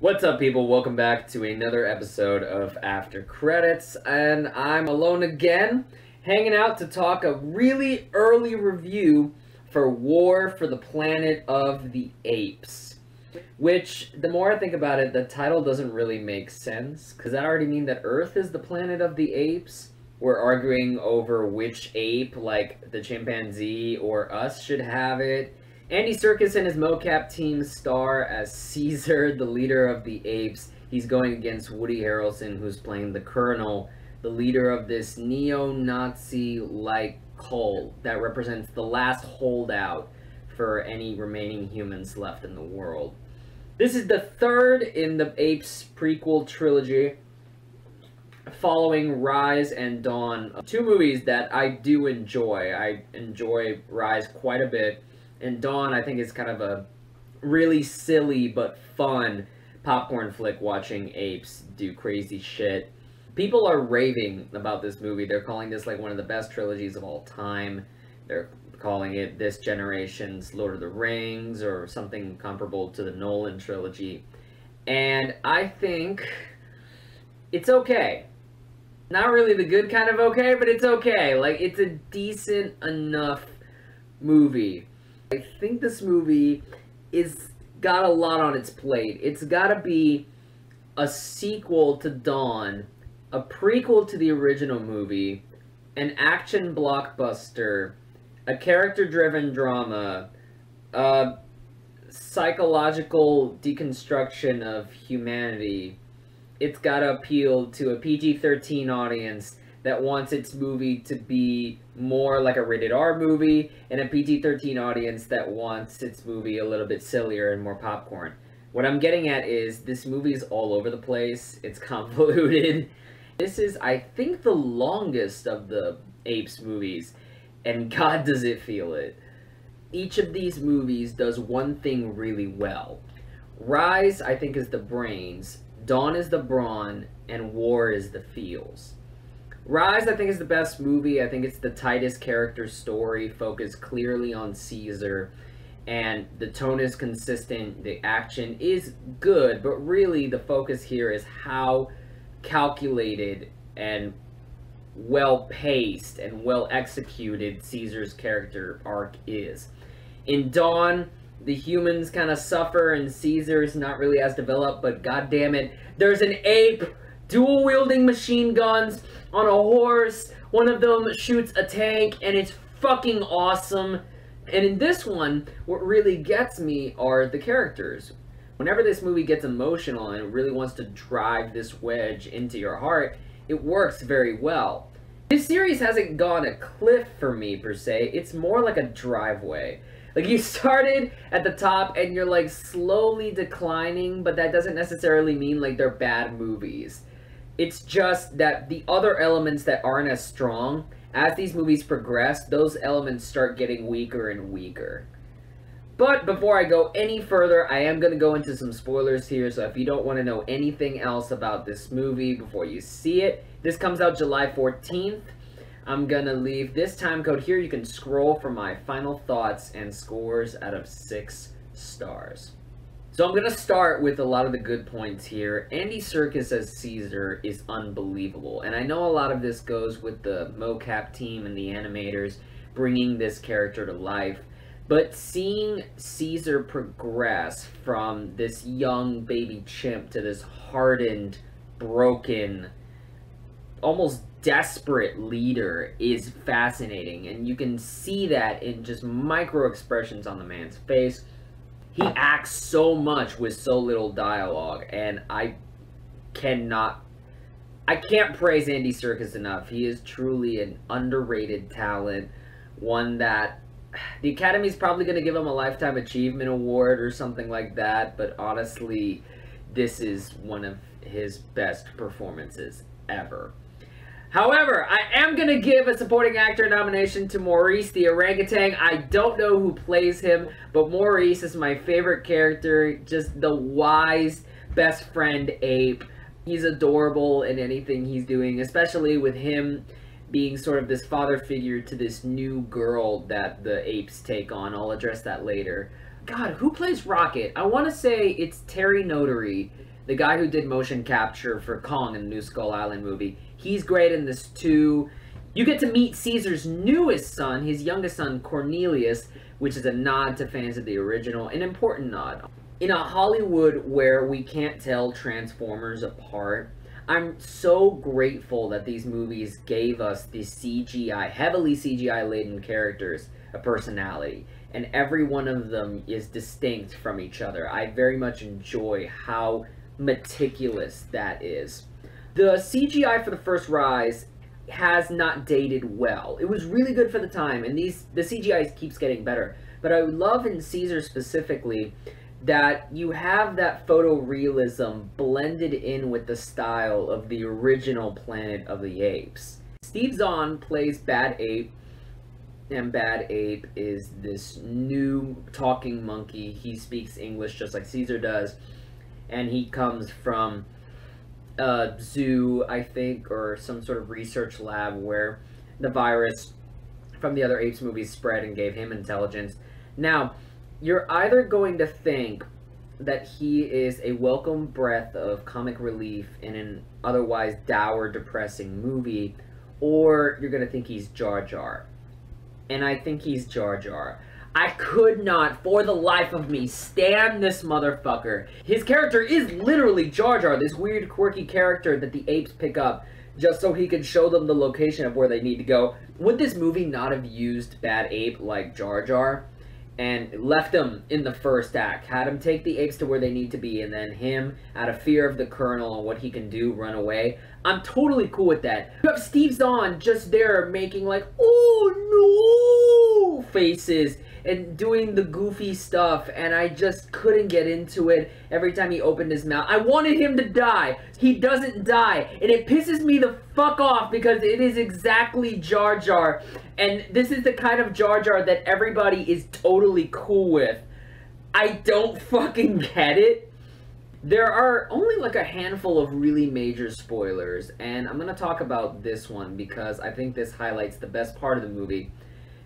What's up, people? Welcome back to another episode of After Credits, and I'm alone again, hanging out to talk a really early review for War for the Planet of the Apes. Which, the more I think about it, the title doesn't really make sense, because that already means that Earth is the planet of the apes. We're arguing over which ape, like the chimpanzee or us, should have it. Andy Serkis and his mocap team star as Caesar, the leader of the apes. He's going against Woody Harrelson, who's playing the Colonel, the leader of this neo-Nazi-like cult that represents the last holdout for any remaining humans left in the world. This is the third in the Apes prequel trilogy, following Rise and Dawn. Two movies that I do enjoy. I enjoy Rise quite a bit. And Dawn, I think, is kind of a really silly but fun popcorn flick watching apes do crazy shit. People are raving about this movie. They're calling this like one of the best trilogies of all time. They're calling it this generation's Lord of the Rings or something comparable to the Nolan trilogy. And I think it's okay. Not really the good kind of okay, but it's okay. Like, it's a decent enough movie. I think this movie is got a lot on its plate. It's got to be a sequel to Dawn, a prequel to the original movie, an action blockbuster, a character-driven drama, a psychological deconstruction of humanity. It's got to appeal to a PG-13 audience that wants its movie to be more like a rated R movie, and a PG-13 audience that wants its movie a little bit sillier and more popcorn. What I'm getting at is, this movie is all over the place. It's convoluted. This is, I think, the longest of the Apes movies, and God does it feel it. Each of these movies does one thing really well. Rise, I think, is the brains, Dawn is the brawn, and War is the feels. Rise, I think, is the best movie. I think it's the tightest character story, focused clearly on Caesar, and the tone is consistent, the action is good, but really the focus here is how calculated and well-paced and well-executed Caesar's character arc is. In Dawn, the humans kind of suffer, and Caesar's not really as developed, but goddammit, there's an ape dual-wielding machine guns on a horse. One of them shoots a tank, and it's fucking awesome. And in this one, what really gets me are the characters. Whenever this movie gets emotional and it really wants to drive this wedge into your heart, it works very well. This series hasn't gone a cliff for me, per se. It's more like a driveway. Like, you started at the top and you're like slowly declining, but that doesn't necessarily mean like they're bad movies. It's just that the other elements that aren't as strong, as these movies progress, those elements start getting weaker and weaker. But before I go any further, I am going to go into some spoilers here, so if you don't want to know anything else about this movie before you see it, this comes out July 14th. I'm going to leave this time code here. You can scroll for my final thoughts and scores out of 6 stars. So I'm going to start with a lot of the good points here. Andy Serkis as Caesar is unbelievable. And I know a lot of this goes with the mocap team and the animators bringing this character to life. But seeing Caesar progress from this young baby chimp to this hardened, broken, almost desperate leader is fascinating. And you can see that in just micro expressions on the man's face. He acts so much with so little dialogue, and I can't praise Andy Serkis enough. He is truly an underrated talent, one that the Academy's probably going to give him a Lifetime Achievement Award or something like that, but honestly, this is one of his best performances ever. However, I am going to give a supporting actor nomination to Maurice the orangutan. I don't know who plays him, but Maurice is my favorite character. Just the wise best friend ape. He's adorable in anything he's doing, especially with him being sort of this father figure to this new girl that the apes take on. I'll address that later. God, who plays Rocket? I want to say it's Terry Notary, the guy who did motion capture for Kong in the new Skull Island movie. He's great in this too. You get to meet Caesar's newest son, his youngest son, Cornelius, which is a nod to fans of the original, an important nod. In a Hollywood where we can't tell Transformers apart, I'm so grateful that these movies gave us these CGI, heavily CGI-laden characters a personality, and every one of them is distinct from each other. I very much enjoy how meticulous that is. The CGI for the first Rise has not dated well. It was really good for the time, and the CGI keeps getting better. But I love in Caesar specifically that you have that photorealism blended in with the style of the original Planet of the Apes. Steve Zahn plays Bad Ape, and Bad Ape is this new talking monkey. He speaks English just like Caesar does, and he comes from a zoo, I think, or some sort of research lab where the virus from the other Apes movies spread and gave him intelligence. Now, you're either going to think that he is a welcome breath of comic relief in an otherwise dour, depressing movie, or you're going to think he's Jar Jar. And I think he's Jar Jar. I could not, for the life of me, stand this motherfucker. His character is literally Jar Jar, this weird, quirky character that the apes pick up just so he can show them the location of where they need to go. Would this movie not have used Bad Ape like Jar Jar and left him in the first act, had him take the apes to where they need to be, and then him, out of fear of the Colonel and what he can do, run away? I'm totally cool with that. You have Steve Zahn just there making like, oh no faces and doing the goofy stuff, and I just couldn't get into it every time he opened his mouth. I wanted him to die. He doesn't die, and it pisses me the fuck off because it is exactly Jar Jar, and this is the kind of Jar Jar that everybody is totally cool with. I don't fucking get it. There are only like a handful of really major spoilers, and I'm gonna talk about this one because I think this highlights the best part of the movie,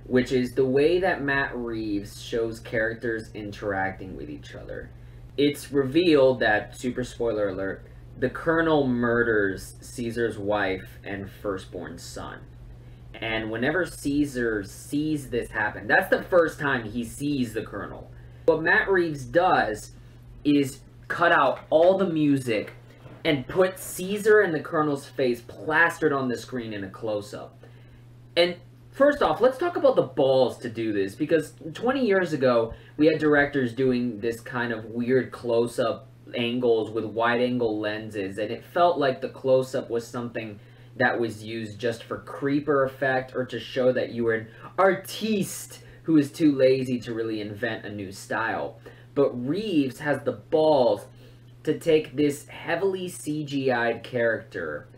which is the way that Matt Reeves shows characters interacting with each other. It's revealed that, super spoiler alert, the Colonel murders Caesar's wife and firstborn son. And whenever Caesar sees this happen, that's the first time he sees the Colonel. What Matt Reeves does is cut out all the music and put Caesar and the Colonel's face plastered on the screen in a close-up. And first off, let's talk about the balls to do this, because 20 years ago, we had directors doing this kind of weird close-up angles with wide-angle lenses, and it felt like the close-up was something that was used just for creeper effect or to show that you were an artiste who is too lazy to really invent a new style. But Reeves has the balls to take this heavily CGI'd character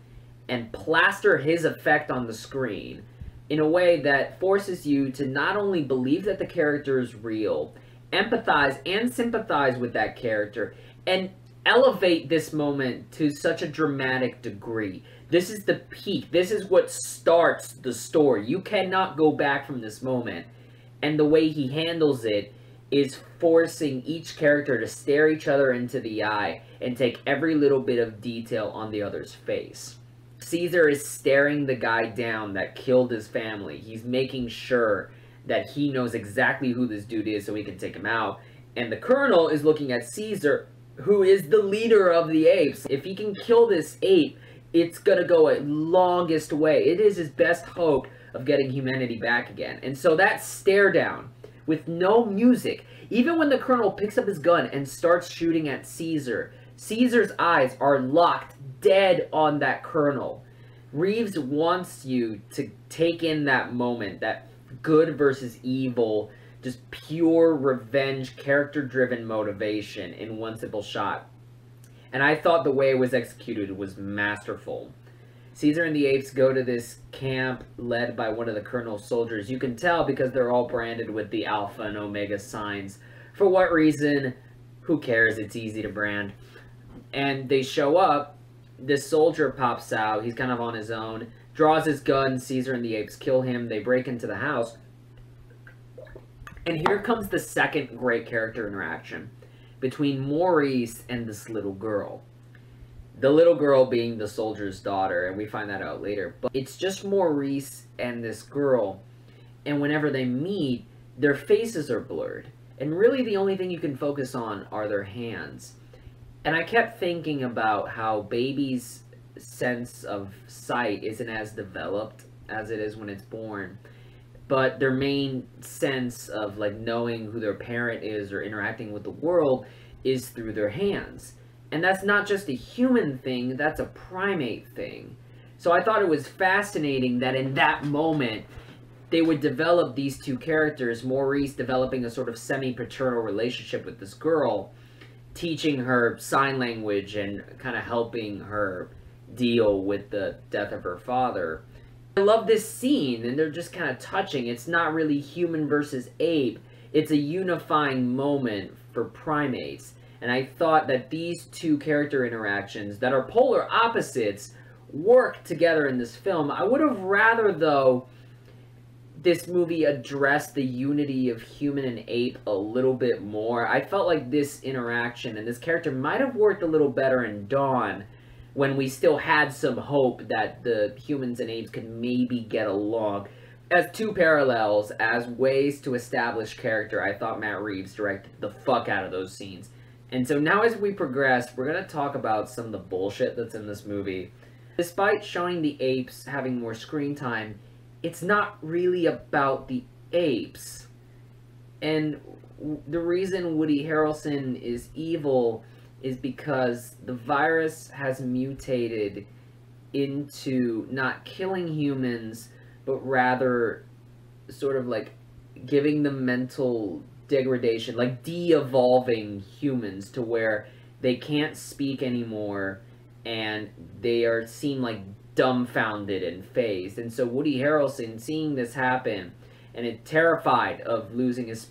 and plaster his effect on the screen in a way that forces you to not only believe that the character is real, empathize and sympathize with that character, and elevate this moment to such a dramatic degree. This is the peak. This is what starts the story. You cannot go back from this moment. And the way he handles it is forcing each character to stare each other into the eye and take every little bit of detail on the other's face. Caesar is staring the guy down that killed his family. He's making sure that he knows exactly who this dude is so he can take him out. And the Colonel is looking at Caesar, who is the leader of the apes. If he can kill this ape, it's gonna go a longest way. It is his best hope of getting humanity back again. And so that stare down with no music, even when the Colonel picks up his gun and starts shooting at Caesar, Caesar's eyes are locked dead on that Colonel. Reeves wants you to take in that moment, that good versus evil, just pure revenge, character-driven motivation in one simple shot. And I thought the way it was executed was masterful. Caesar and the apes go to this camp led by one of the Colonel's soldiers. You can tell because they're all branded with the Alpha and Omega signs. For what reason? Who cares? It's easy to brand. And they show up. This soldier pops out. He's kind of on his own. Draws his gun. Caesar and the apes kill him. They break into the house. And here comes the second great character interaction between Maurice and this little girl. The little girl being the soldier's daughter, and we find that out later. But it's just Maurice and this girl, and whenever they meet, their faces are blurred. And really the only thing you can focus on are their hands. And I kept thinking about how babies' sense of sight isn't as developed as it is when it's born. But their main sense of like knowing who their parent is or interacting with the world is through their hands. And that's not just a human thing, that's a primate thing. So I thought it was fascinating that in that moment, they would develop these two characters, Maurice developing a sort of semi-paternal relationship with this girl, teaching her sign language and kind of helping her deal with the death of her father. I love this scene, and they're just kind of touching. It's not really human versus ape. It's a unifying moment for primates. And I thought that these two character interactions that are polar opposites work together in this film. I would have rather, though, this movie addressed the unity of human and ape a little bit more. I felt like this interaction and this character might have worked a little better in Dawn, when we still had some hope that the humans and apes could maybe get along. As two parallels, as ways to establish character, I thought Matt Reeves directed the fuck out of those scenes. And so now as we progress, we're going to talk about some of the bullshit that's in this movie. Despite showing the apes having more screen time, it's not really about the apes. And the reason Woody Harrelson is evil is because the virus has mutated into not killing humans, but rather sort of like giving them mental degradation, like de-evolving humans to where they can't speak anymore and they are seen like dumbfounded and phased. And so Woody Harrelson, seeing this happen and it terrified of losing his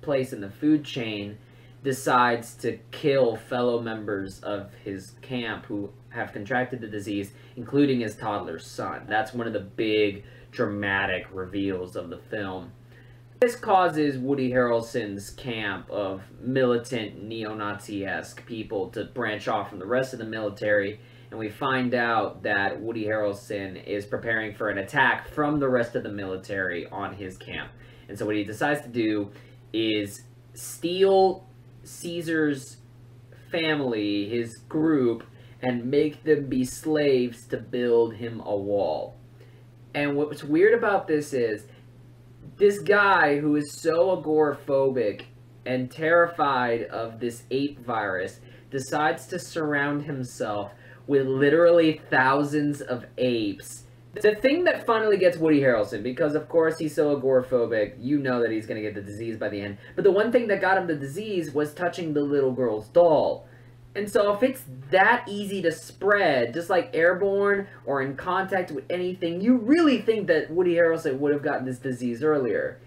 place in the food chain, decides to kill fellow members of his camp who have contracted the disease, including his toddler son. That's one of the big dramatic reveals of the film. This causes Woody Harrelson's camp of militant neo-Nazi-esque people to branch off from the rest of the military, and we find out that Woody Harrelson is preparing for an attack from the rest of the military on his camp. And so what he decides to do is steal Caesar's family, his group, and make them be slaves to build him a wall. And what's weird about this is, this guy who is so agoraphobic and terrified of this ape virus decides to surround himself with literally thousands of apes. The thing that finally gets Woody Harrelson, because of course he's so agoraphobic, you know that he's going to get the disease by the end, but the one thing that got him the disease was touching the little girl's doll. And so if it's that easy to spread, just like airborne or in contact with anything, you really think that Woody Harrelson would have gotten this disease earlier.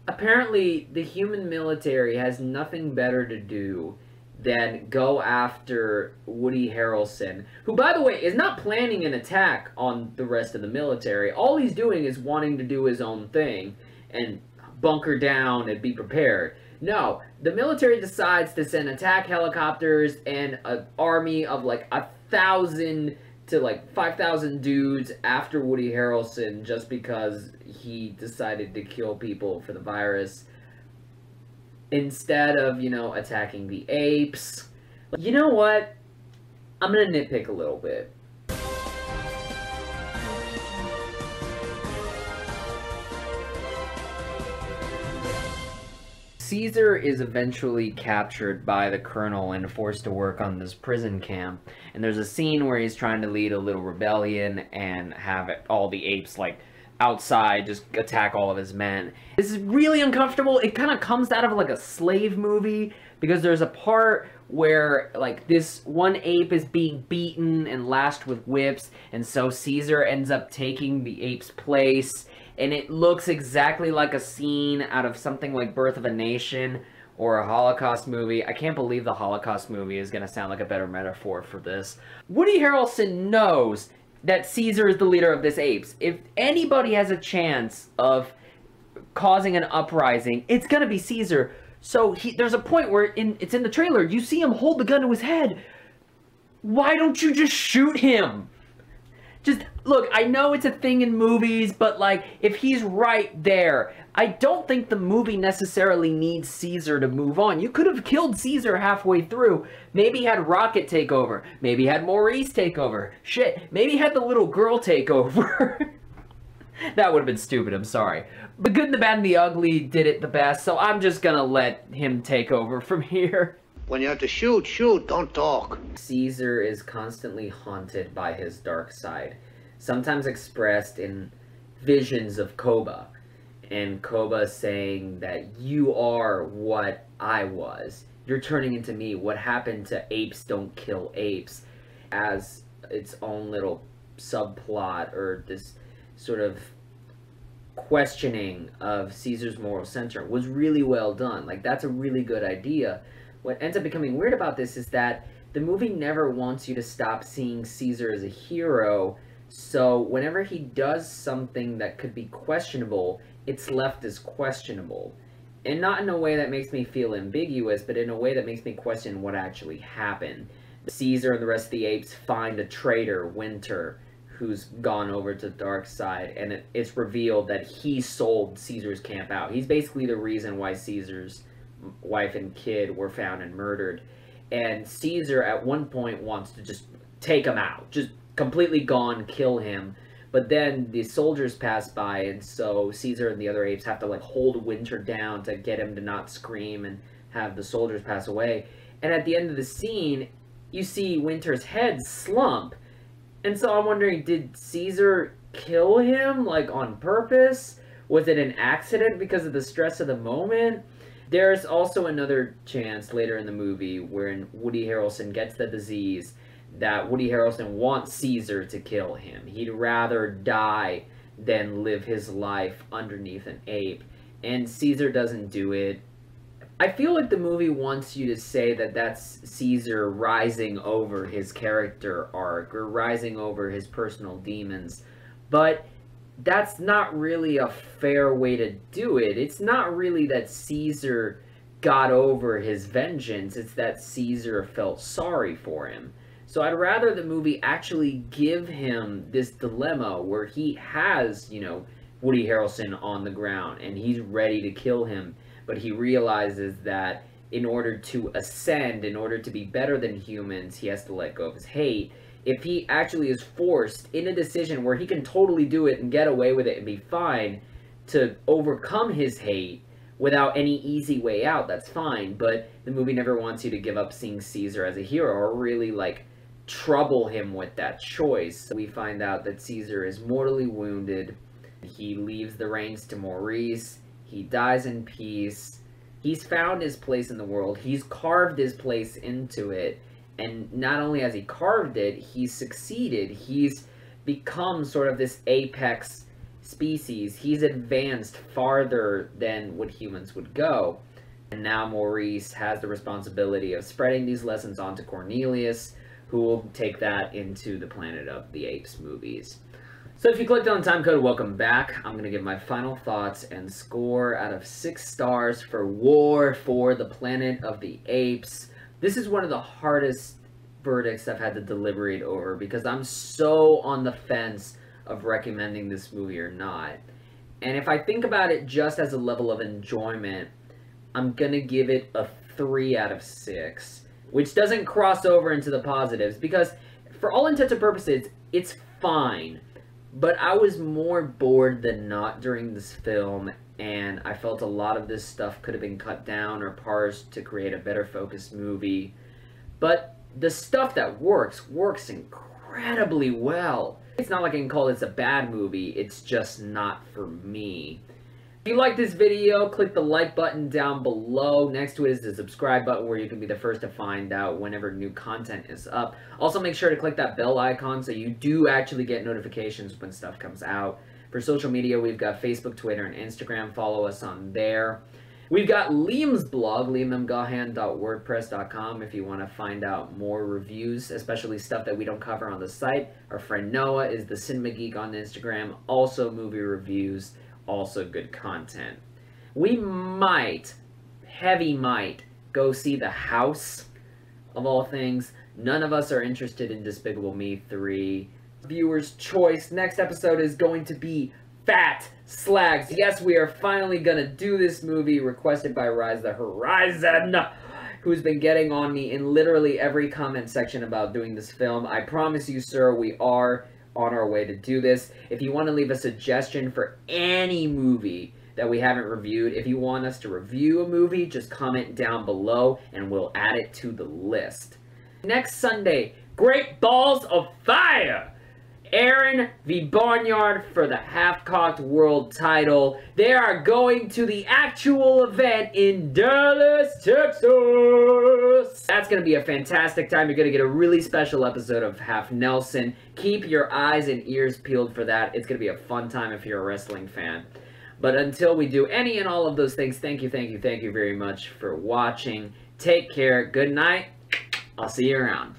Apparently, the human military has nothing better to do than go after Woody Harrelson, who, by the way, is not planning an attack on the rest of the military. All he's doing is wanting to do his own thing and bunker down and be prepared. No, the military decides to send attack helicopters and an army of like 1,000 to like 5,000 dudes after Woody Harrelson just because he decided to kill people for the virus, instead of, you know, attacking the apes. You know what? I'm gonna nitpick a little bit. Caesar is eventually captured by the colonel and forced to work on this prison camp. And there's a scene where he's trying to lead a little rebellion and have all the apes, like, outside just attack all of his men. This is really uncomfortable. It kind of comes out of, like, a slave movie, because there's a part where, like, this one ape is being beaten and lashed with whips, and so Caesar ends up taking the ape's place. And it looks exactly like a scene out of something like Birth of a Nation or a Holocaust movie. I can't believe the Holocaust movie is going to sound like a better metaphor for this. Woody Harrelson knows that Caesar is the leader of this apes. If anybody has a chance of causing an uprising, it's gonna be Caesar. So there's a point where it's in the trailer, you see him hold the gun to his head. Why don't you just shoot him? Just, look, I know it's a thing in movies, but, like, if he's right there, I don't think the movie necessarily needs Caesar to move on. You could have killed Caesar halfway through. Maybe had Rocket take over. Maybe had Maurice take over. Shit, maybe had the little girl take over. That would have been stupid, I'm sorry. The Good, the Bad, and the Ugly did it the best, so I'm just gonna let him take over from here. When you have to shoot, shoot, don't talk. Caesar is constantly haunted by his dark side, sometimes expressed in visions of Koba, and Koba saying that you are what I was. You're turning into me. What happened to apes don't kill apes, as its own little subplot, or this sort of questioning of Caesar's moral center was really well done. Like, that's a really good idea. What ends up becoming weird about this is that the movie never wants you to stop seeing Caesar as a hero, so whenever he does something that could be questionable, it's left as questionable. And not in a way that makes me feel ambiguous, but in a way that makes me question what actually happened. Caesar and the rest of the apes find a traitor, Winter, who's gone over to the dark side, and it's revealed that he sold Caesar's camp out. He's basically the reason why Caesar's wife and kid were found and murdered. And Caesar at one point wants to just take him out, just completely gone, kill him. But then the soldiers pass by, and so Caesar and the other apes have to, like, hold Winter down to get him to not scream and have the soldiers pass away. And at the end of the scene, you see Winter's head slump. And so I'm wondering, did Caesar kill him, like, on purpose? Was it an accident because of the stress of the moment? There's also another chance later in the movie when Woody Harrelson gets the disease that Woody Harrelson wants Caesar to kill him. He'd rather die than live his life underneath an ape. And Caesar doesn't do it. I feel like the movie wants you to say that that's Caesar rising over his character arc, or rising over his personal demons. But that's not really a fair way to do it. It's not really that Caesar got over his vengeance, it's that Caesar felt sorry for him. So I'd rather the movie actually give him this dilemma where he has, you know, Woody Harrelson on the ground and he's ready to kill him, but he realizes that in order to ascend, in order to be better than humans, he has to let go of his hate. If he actually is forced in a decision where he can totally do it and get away with it and be fine to overcome his hate without any easy way out, that's fine. But the movie never wants you to give up seeing Caesar as a hero or really, like, trouble him with that choice. We find out that Caesar is mortally wounded. He leaves the reins to Maurice. He dies in peace. He's found his place in the world. He's carved his place into it. And not only has he carved it, he's succeeded. He's become sort of this apex species. He's advanced farther than what humans would go. And now Maurice has the responsibility of spreading these lessons onto Cornelius, who will take that into the Planet of the Apes movies. So if you clicked on the time code, welcome back. I'm going to give my final thoughts and score out of 6 stars for War for the Planet of the Apes. This is one of the hardest verdicts I've had to deliberate over because I'm so on the fence of recommending this movie or not. And if I think about it just as a level of enjoyment, I'm going to give it a 3 out of 6, which doesn't cross over into the positives because for all intents and purposes, it's fine. But I was more bored than not during this film, and I felt a lot of this stuff could have been cut down or parsed to create a better focused movie. But the stuff that works incredibly well. It's not like I can call this a bad movie, it's just not for me. If you like this video, click the like button down below. Next to it is the subscribe button where you can be the first to find out whenever new content is up. Also, make sure to click that bell icon so you do actually get notifications when stuff comes out. For social media, we've got Facebook, Twitter, and Instagram. Follow us on there. We've got Liam's blog, liammgahan.wordpress.com, if you want to find out more reviews, especially stuff that we don't cover on the site. Our friend Noah is the Cinema Geek on Instagram, also movie reviews. also good content. We might, heavy might, go see The House, of all things. None of us are interested in Despicable Me 3. Viewer's choice. Next episode is going to be Fat Slags. Yes, we are finally gonna do this movie, requested by Rise the Horizon, who's been getting on me in literally every comment section about doing this film. I promise you, sir, we are on our way to do this. If you want to leave a suggestion for any movie that we haven't reviewed, if you want us to review a movie, just comment down below and we'll add it to the list. Next Sunday, Great Balls of Fire! Aaron v. Barnyard for the Half-Cocked World title. They are going to the actual event in Dallas, Texas. That's going to be a fantastic time. You're going to get a really special episode of Half Nelson. Keep your eyes and ears peeled for that. It's going to be a fun time if you're a wrestling fan. But until we do any and all of those things, thank you very much for watching. Take care. Good night. I'll see you around.